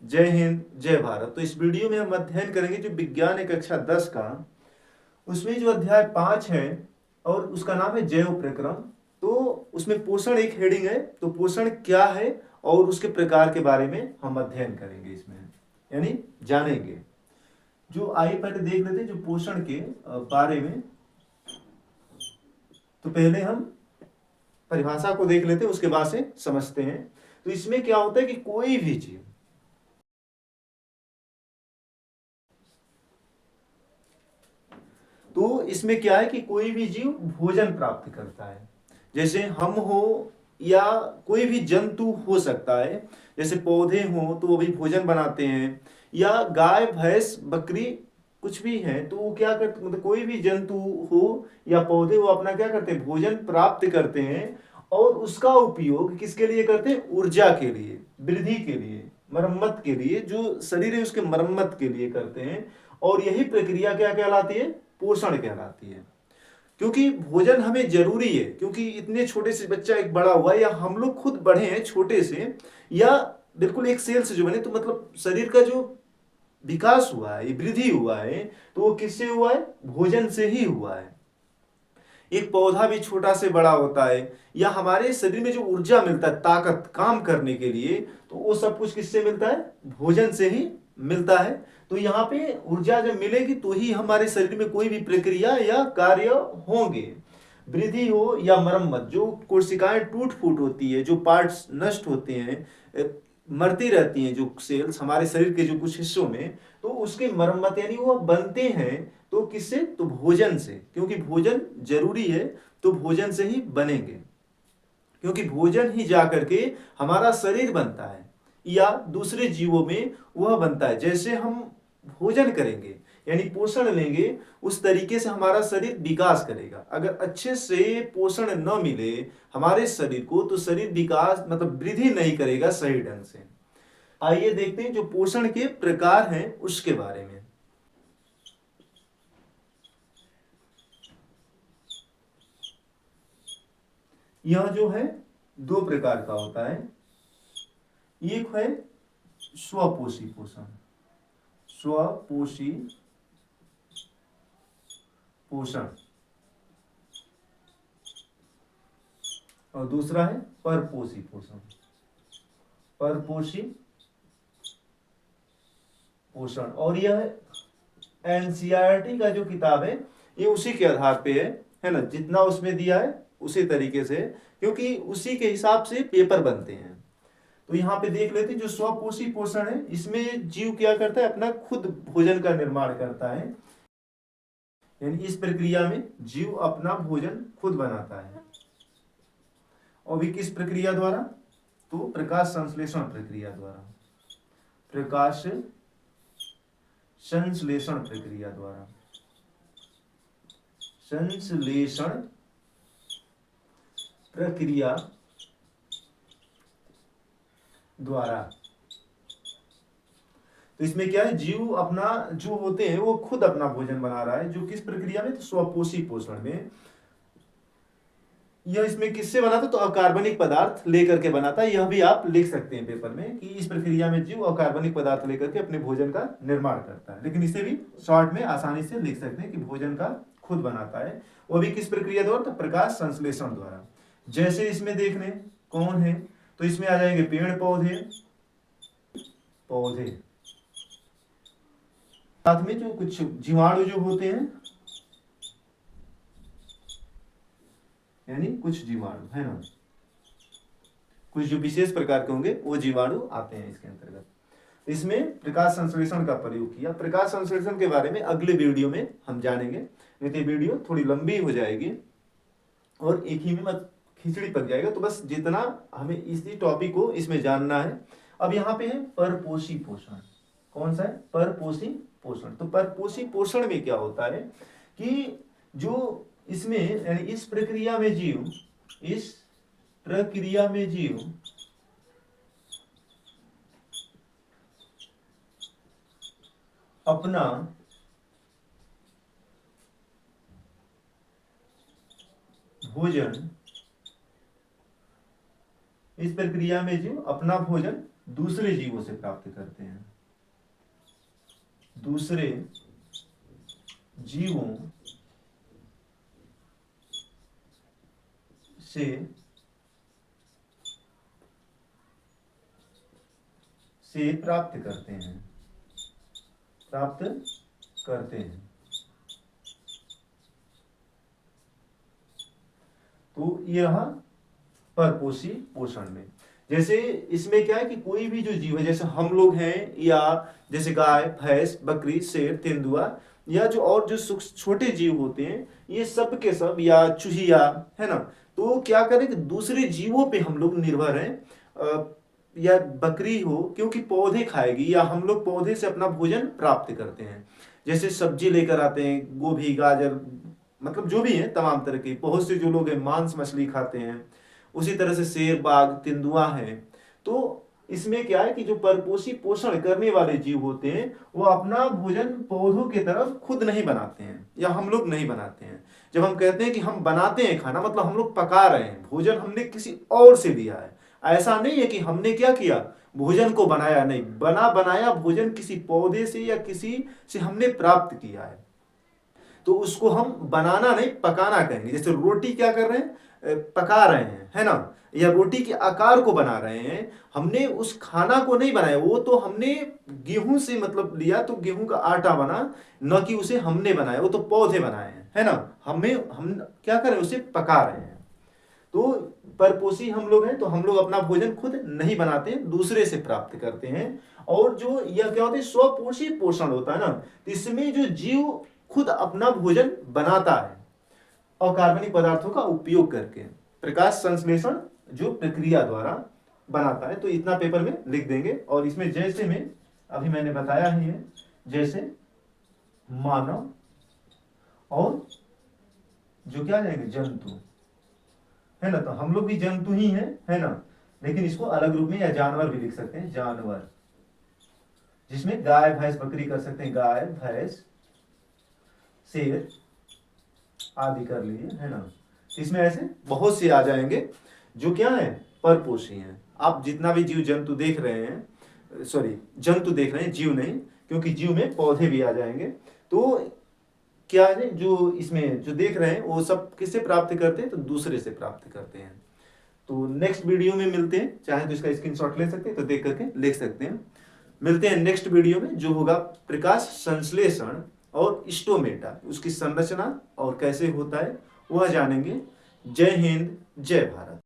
जय हिंद, जय भारत। तो इस वीडियो में हम अध्ययन करेंगे जो विज्ञान कक्षा 10 का, उसमें जो अध्याय 5 है और उसका नाम है जैव प्रक्रम। तो उसमें पोषण एक हेडिंग है। तो पोषण क्या है और उसके प्रकार के बारे में हम अध्ययन करेंगे, इसमें यानी जानेंगे। जो आइए पहले देख लेते हैं जो पोषण के बारे में। तो पहले हम परिभाषा को देख लेते हैं, उसके बाद से समझते हैं। तो इसमें क्या होता है कि कोई भी जीव, तो इसमें क्या है कि कोई भी जीव भोजन प्राप्त करता है। जैसे हम हो या कोई भी जंतु हो सकता है, जैसे पौधे हो तो वो भी भोजन बनाते हैं, या गाय भैंस बकरी कुछ भी है तो वो क्या करते, मतलब कोई भी जंतु हो या पौधे वो अपना क्या करते हैं, भोजन प्राप्त करते हैं। और उसका उपयोग किसके लिए करते हैं? ऊर्जा के लिए, वृद्धि के लिए, मरम्मत के लिए, जो शरीर है उसके मरम्मत के लिए करते हैं। और यही प्रक्रिया क्या कहलाती है? पोषण कहलाती है। क्योंकि भोजन हमें जरूरी है, क्योंकि इतने छोटे से बच्चा एक बड़ा हुआ या हम लोग खुद बढ़े हैं छोटे से, या बिल्कुल एक सेल से जो बने, तो मतलब शरीर का जो विकास हुआ है, वृद्धि हुआ है, तो वो किससे हुआ है? भोजन से ही हुआ है। एक पौधा भी छोटा से बड़ा होता है, या हमारे शरीर में जो ऊर्जा मिलता है ताकत काम करने के लिए, तो वो सब कुछ किससे मिलता है? भोजन से ही मिलता है। तो यहाँ पे ऊर्जा जब मिलेगी तो ही हमारे शरीर में कोई भी प्रक्रिया या कार्य होंगे। वृद्धि हो या मरम्मत, जो कोशिकाएं टूट फूट होती है, जो पार्ट्स नष्ट होते हैं, मरती रहती हैं जो सेल्स हमारे शरीर के जो कुछ हिस्सों में, तो उसकी मरम्मत यानी वो बनते हैं। तो किससे? तो भोजन से, क्योंकि भोजन जरूरी है, तो भोजन से ही बनेंगे। क्योंकि भोजन ही जाकर के हमारा शरीर बनता है या दूसरे जीवों में वह बनता है। जैसे हम भोजन करेंगे यानी पोषण लेंगे, उस तरीके से हमारा शरीर विकास करेगा। अगर अच्छे से पोषण न मिले हमारे शरीर को, तो शरीर विकास मतलब वृद्धि नहीं करेगा सही ढंग से। आइए देखते हैं जो पोषण के प्रकार हैं उसके बारे में। यह जो है दो प्रकार का होता है। एक है स्वपोषी पोषण, स्वपोषी पोषण, और दूसरा है परपोषी पोषण, परपोषी पोषण। और यह एनसीईआरटी का जो किताब है ये उसी के आधार पे है ना, जितना उसमें दिया है उसी तरीके से, क्योंकि उसी के हिसाब से पेपर बनते हैं। तो यहाँ पे देख लेते हैं जो स्वपोषी पोषण है, इसमें जीव क्या करता है? अपना खुद भोजन का निर्माण करता है। यानी इस प्रक्रिया में जीव अपना भोजन खुद बनाता है। और भी किस प्रक्रिया द्वारा? तो प्रकाश संश्लेषण प्रक्रिया द्वारा, प्रकाश संश्लेषण प्रक्रिया द्वारा, संश्लेषण प्रक्रिया द्वारा। तो इसमें क्या है? जीव अपना जो होते हैं वो खुद अपना भोजन बना रहा है। जो किस प्रक्रिया में? तो स्वपोषी पोषण में। यह इसमें किससे बनाता है? तो अकार्बनिक पदार्थ लेकर के बनाता है। यह भी आप लिख सकते हैं पेपर में कि इस प्रक्रिया में जीव अकार्बनिक पदार्थ लेकर के अपने भोजन का निर्माण करता है। लेकिन इसे भी शॉर्ट में आसानी से लिख सकते हैं कि भोजन का खुद बनाता है। वो भी किस प्रक्रिया द्वारा? तो प्रकाश संश्लेषण द्वारा। जैसे इसमें देखने कौन है, तो इसमें आ जाएंगे पेड़ पौधे, पौधे साथ में जो कुछ जीवाणु जो होते हैं, यानी कुछ जीवाणु है ना, कुछ जो विशेष प्रकार के होंगे वो जीवाणु आते हैं इसके अंतर्गत। इसमें प्रकाश संश्लेषण का प्रयोग किया। प्रकाश संश्लेषण के बारे में अगले वीडियो में हम जानेंगे, नहीं तो वीडियो थोड़ी लंबी हो जाएगी और एक ही में मत खिचड़ी पक जाएगा। तो बस जितना हमें इसी टॉपिक को इसमें जानना है। अब यहाँ पे है परपोषी पोषण। कौन सा है? परपोषी पोषण। तो परपोषी पोषण में क्या होता है कि जो इसमें यानी इस प्रक्रिया में जीव, इस प्रक्रिया में जीव अपना भोजन, इस प्रक्रिया में जीव अपना भोजन दूसरे जीवों से प्राप्त करते हैं। दूसरे जीवों से प्राप्त करते हैं, तो यह परपोषी पोषण में, जैसे इसमें क्या है कि कोई भी जो जीव है, जैसे हम लोग हैं, या जैसे गाय, भैंस, बकरी, शेर, तेंदुआ, या जो और जो छोटे जीव होते हैं, ये सब के सब, या चूहिया, है ना, तो क्या करें कि दूसरे जीवों पे हम लोग निर्भर हैं। या बकरी हो, क्योंकि पौधे खाएगी, या हम लोग पौधे से अपना भोजन प्राप्त करते हैं। जैसे सब्जी लेकर आते हैं, गोभी, गाजर, मतलब जो भी है तमाम तरह की, बहुत से जो लोग हैं मांस मछली खाते हैं। उसी तरह से शेर, बाघ, तेंदुआ है। तो इसमें क्या है कि जो परपोषी पोषण करने वाले जीव होते हैं, वो अपना भोजन पौधों की तरफ खुद नहीं बनाते हैं, या हम लोग नहीं बनाते हैं। जब हम कहते हैं कि हम बनाते हैं खाना, मतलब हम लोग पका रहे हैं, भोजन हमने किसी और से लिया है। ऐसा नहीं है कि हमने क्या किया, भोजन को बनाया, नहीं, बनाया भोजन किसी पौधे से या किसी से हमने प्राप्त किया है। तो उसको हम बनाना नहीं, पकाना कहेंगे। जैसे रोटी क्या कर रहे हैं, पका रहे हैं, है ना, या रोटी के आकार को बना रहे हैं। हमने उस खाना को नहीं बनाया, वो तो हमने गेहूं से मतलब लिया, तो गेहूं का आटा बना, न कि उसे हमने बनाया, वो तो पौधे बनाए हैं, है ना। हम क्या कर रहे हैं, उसे पका रहे हैं। तो परपोषी हम लोग हैं, तो हम लोग अपना भोजन खुद नहीं बनाते हैं, दूसरे से प्राप्त करते हैं। और जो यह क्या होता है, स्वपोषी पोषण होता है ना, तो इसमें जो जीव खुद अपना भोजन बनाता है अकार्बनिक पदार्थों का उपयोग करके, प्रकाश संश्लेषण जो प्रक्रिया द्वारा बनाता है। तो इतना पेपर में लिख देंगे। और इसमें जैसे में अभी मैंने बताया ही है, जैसे मानव और जो क्या जाएंगे, जंतु, है ना। तो हम लोग भी जंतु ही हैं, है ना, लेकिन इसको अलग रूप में, या जानवर भी लिख सकते हैं, जानवर, जिसमें गाय, भैंस, बकरी कर सकते हैं, गाय, भैंस, शेर आदि कर लिए, है ना। इसमें ऐसे बहुत से आ जाएंगे जो क्या है, परपोषी हैं। आप जितना भी जीव जंतु देख रहे हैं, सॉरी, जंतु देख रहे हैं, जीव नहीं, क्योंकि जीव में पौधे भी आ जाएंगे। तो क्या है, जो इसमें जो देख रहे हैं, वो सब किससे प्राप्त करते हैं, तो दूसरे से प्राप्त करते हैं। तो नेक्स्ट वीडियो में मिलते हैं, चाहे तो इसका स्क्रीनशॉट ले सकते हैं, तो देख करके लिख सकते हैं। मिलते हैं नेक्स्ट वीडियो में, जो होगा प्रकाश संश्लेषण और स्टोमेटा, उसकी संरचना और कैसे होता है वह जानेंगे। जय हिंद, जय भारत।